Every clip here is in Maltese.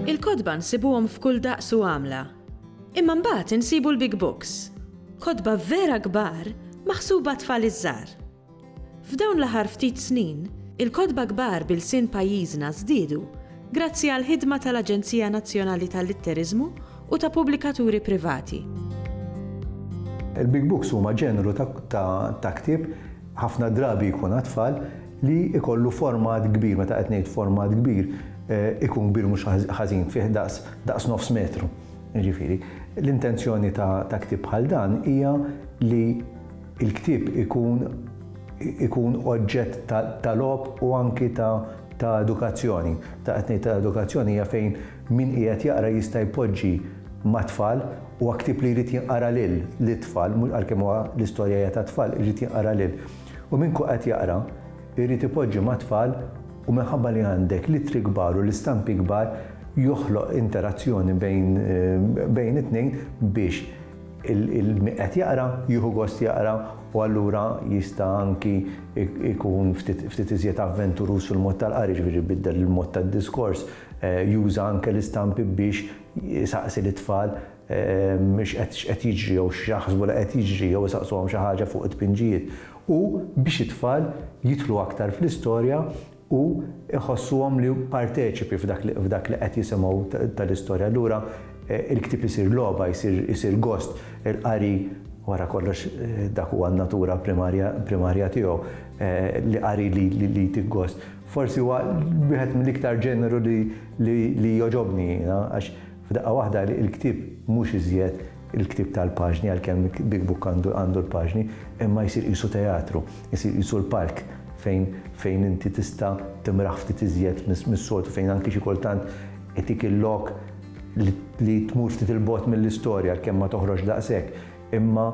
Il-kodba nsibuhom f'kull daqs u għamla. Imma mbagħad insibu l-big books. Kodba vera kbar maħsuba tfal iż-żgħar. F'dawn l-aħħar ftit snin, il-kodba kbar bil-sin pajjiżna żdiedu grazzi għal ħidma tal-Aġenzija Nazzjonali tal-Litterizmu u ta' pubblikaturi privati. Il-big books huma ġeneru ta' ktieb ħafna drabi jkun tfal li ikollu format kbir, meta qed ngħid format kbir, ikun kbir mhux ħażin fih daqs nofs metru. Ġifieri, l-intenzjoni ta' ktieb bħal dan hija li l-ktieb ikun oġġett ta' logħob u anki ta' edukazzjoni. Ta' qed ngħid ta' edukazzjoni hija fejn min qiegħed jaqra jista' jpoġġi ma' tfal u ktieb li jrid jinqara lit-tfal, għalkemm huwa l-istorja hija ta' tfal, jrid jinqara lil. U minn qed jaqra, jrid ipoġġi ma' tfal u minħabba li għandek litri kbar u l-istampi kbar joħloq interazzjoni bejn it-tnejn biex il-qed jaqra jieħu gost jaqra u allura jista' anki ikun ftit iżjed avventurus fil-mod tal-qari, ġifieri jbiddel il-mod tad-diskors, juża anke l-istampi biex jisaqsi l-itfal mhux qed jiġri jew x'jaħsbu li qed jiġri jew isaqsuhom xi ħaġa fuq it-tpinġijiet. U biex it-tfal jidħlu aktar fl-istorja u iħossuhom li parteċipi f'dak li qed jisimgħu tal-istorja. Allura il-ktieb isir logħba, isir gost, il-qari wara kollox dak huwa n-natura primarja tiegħu li qari li gost. Forsi huwa wieħed mill-iktar ġeneru li joġobni, għax f'daqqa waħda il-ktieb mhux iżjed il-ktieb tal-paġni għalkemm Big Book għandu l-paġni, imma jsir qisu teatru, jsir qisu l-park fejn inti tista' timraħ ftit iżjed mis-soltu, fejn anki xi kultant etik il-lok li tmur ftit il-bot mill-istorja għalkemm ma toħroġ daqshekk, imma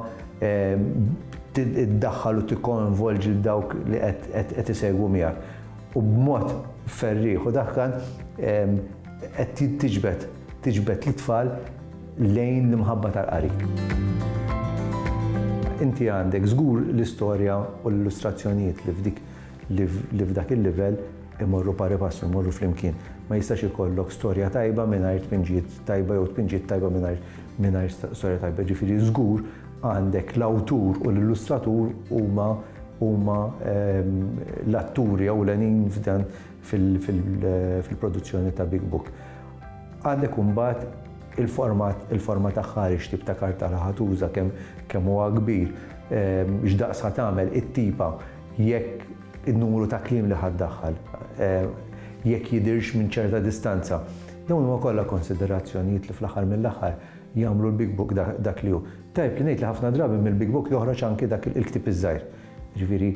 tiddaħħal u tikkonvolġi dawk li qed isegwu miegħek. U b'mod ferriħ u daħkan qed tiġbed l-tfal lejn l-imħabba tal-qari. Inti għandek żgur l-istorja u l-illustrazzjonijiet li f'dak il-livell imorru pari passu, imorru flimkien. Ma jistax ikollok storja tajba mingħajr tpinġijiet tajba jew tpinġijiet tajba mingħajr storja tajba. Ġifieri żgur għandek l-awtur u l-illustratur huma l-atturi ewlenin f'dan fil-produzzjoni ta' Big Book. Għandek imbagħad il-format aħħar x'tip ta' karta li ħatuża kemm huwa kbir, x'daqs tagħmel it-tipa, jekk in-numru ta' kliem li ħaddaħħal, jekk jidirx minn ċerta distanza. Dawn huma kollha konsiderazzjonijiet li fl-aħħar mill-aħħar jagħmlu l-Big Book dak li hu. Tajb li ngħid li ħafna drabi mill-Big Book joħroġ anke dak il-ktieb iż-żgħir. Ġifieri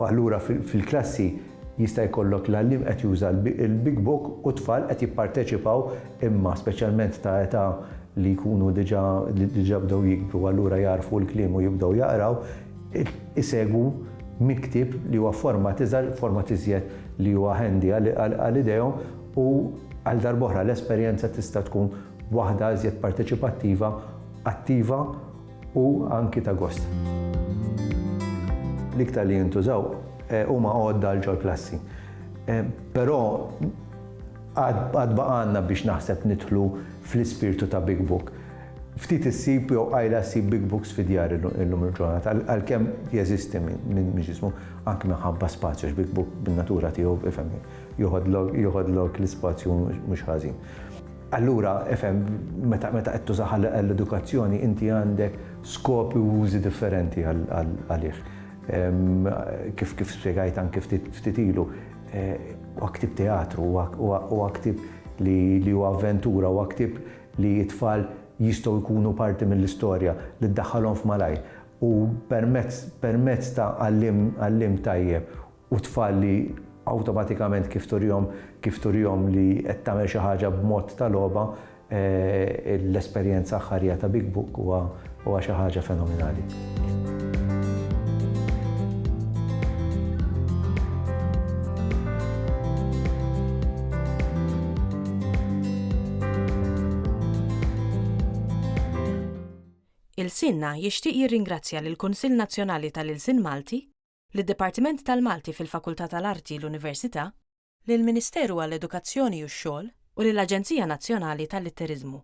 allura fil-klassi jista' jkollok l-għalliem qed juża l-Big Book u tfal qed jipparteċipaw imma speċjalment ta' età li jkunu diġà bdew jikbru allura jarfu l-kliem u jibdew jaqraw, isegwu miktib li huwa format iżjed li huwa handy għal-idejhom u għal darb'oħra l-esperjenza tista' tkun waħda iżjed parteċipattiva, attiva u anki ta' gost. L-iktar li jintużaw huma għodda l-ġol klassi. Però għad baqanna biex naħseb nidħlu fl-ispirtu ta' Big Book. Ftit issib jew għajla ssib Big Books fid-djar illum il-ġurnata, għalkemm jeżisti minn ġismu anke minħabba spazju Big Book bin-natura tiegħu joħodlok l-ispazju mhux ħażin. Allura meta qed tużaħ l-edukazzjoni inti għandek skopi u użi differenti għalih. Kif spjegajt anke ftit ilu, huwa ktieb teatru, huwa ktieb li huwa avventura, huwa ktieb li t-tfal jistgħu jkunu parti mill-istorja li ddaħħalhom f'malajr. U permezz ta' għallim tajjeb u tfal li awtomatikament kif turihom li qed tagħmel xi ħaġa b'mod ta' logħba, l-esperjenza aħħarija ta' Big Book huwa xi ħaġa fenomenali. Il-Sinna jixtieq jirringrazzja lill kunsill Nazzjonali tal-Ilsien Malti, lid-Dipartiment tal-Malti fil-Fakultà tal-Arti l-Università, lill-Ministeru għall-Edukazzjoni u x-Xogħol u lill-Aġenzija Nazzjonali tal-Litteriżmu.